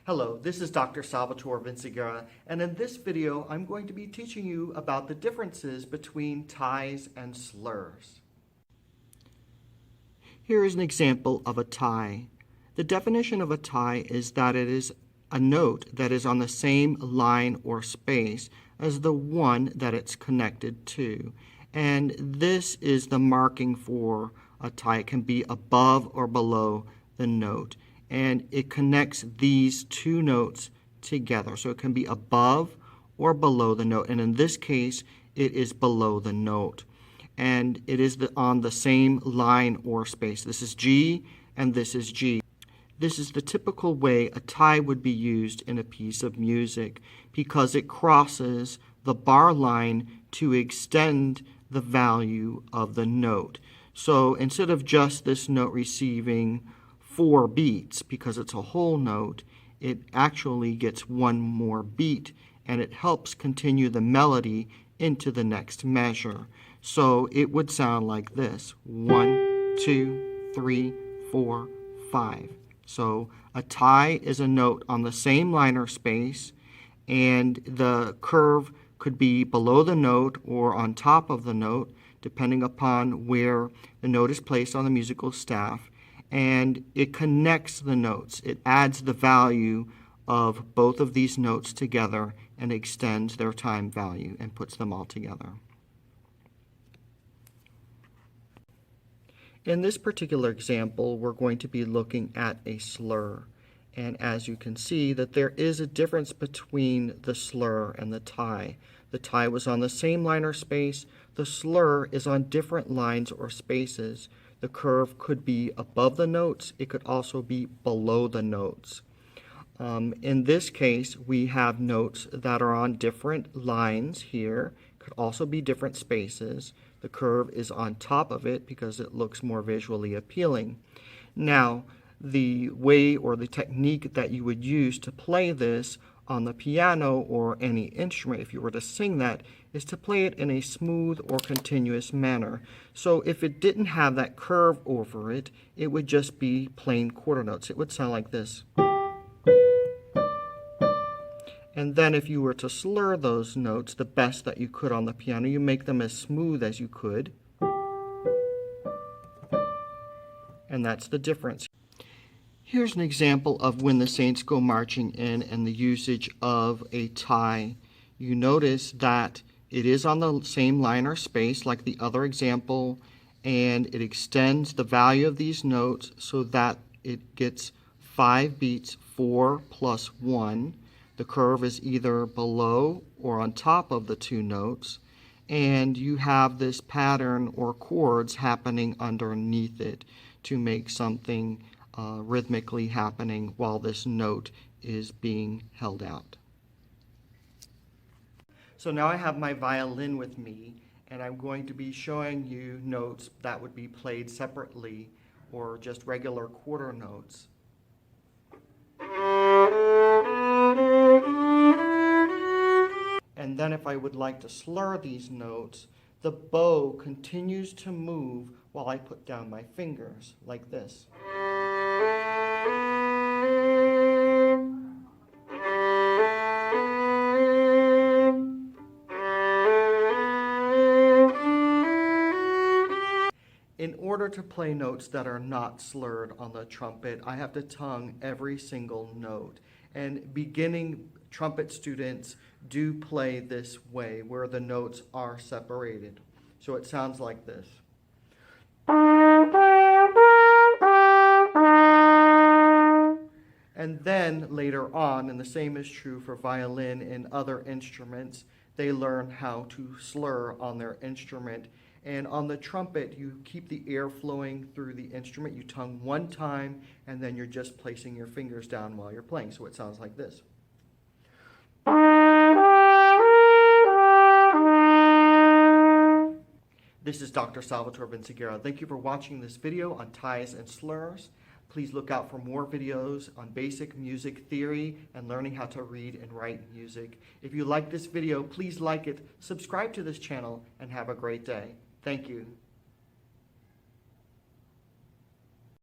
Hello, this is Dr. Salvatore Vinciguerra, and in this video I'm going to be teaching you about the differences between ties and slurs. Here is an example of a tie. The definition of a tie is that it is a note that is on the same line or space as the one that it's connected to. And this is the marking for a tie. It can be above or below the note. And it connects these two notes together. So it can be above or below the note. And in this case, it is below the note. And it is on the same line or space. This is G and this is G. This is the typical way a tie would be used in a piece of music because it crosses the bar line to extend the value of the note. So instead of just this note receiving 4 beats, because it's a whole note, it actually gets one more beat, and it helps continue the melody into the next measure. So it would sound like this: 1, 2, 3, 4, 5. So a tie is a note on the same line or space, and the curve could be below the note or on top of the note, depending upon where the note is placed on the musical staff. And it connects the notes. It adds the value of both of these notes together and extends their time value and puts them all together. In this particular example, we're going to be looking at a slur. And as you can see, that there is a difference between the slur and the tie. The tie was on the same line or space. The slur is on different lines or spaces. The curve could be above the notes. It could also be below the notes. In this case, we have notes that are on different lines here. Could also be different spaces. The curve is on top of it because it looks more visually appealing. Now, the way or the technique that you would use to play this on the piano or any instrument, if you were to sing that, is to play it in a smooth or continuous manner. So if it didn't have that curve over it, it would just be plain quarter notes. It would sound like this. And then if you were to slur those notes the best that you could on the piano, you make them as smooth as you could. And that's the difference. Here's an example of When the Saints Go Marching In and the usage of a tie. You notice that it is on the same line or space like the other example, and it extends the value of these notes so that it gets 5 beats, 4 plus 1. The curve is either below or on top of the two notes, and you have this pattern or chords happening underneath it to make something rhythmically happening while this note is being held out. So now I have my violin with me, and I'm going to be showing you notes that would be played separately or just regular quarter notes. And then if I would like to slur these notes, the bow continues to move while I put down my fingers, like this. In order to play notes that are not slurred on the trumpet, I have to tongue every single note. And beginning trumpet students do play this way, where the notes are separated. So it sounds like this. And then later on, and the same is true for violin and other instruments, they learn how to slur on their instrument. And on the trumpet, you keep the air flowing through the instrument. You tongue one time, and then you're just placing your fingers down while you're playing. So it sounds like this. This is Dr. Salvatore Vinciguerra. Thank you for watching this video on ties and slurs. Please look out for more videos on basic music theory and learning how to read and write music. If you like this video, please like it, subscribe to this channel, and have a great day. Thank you.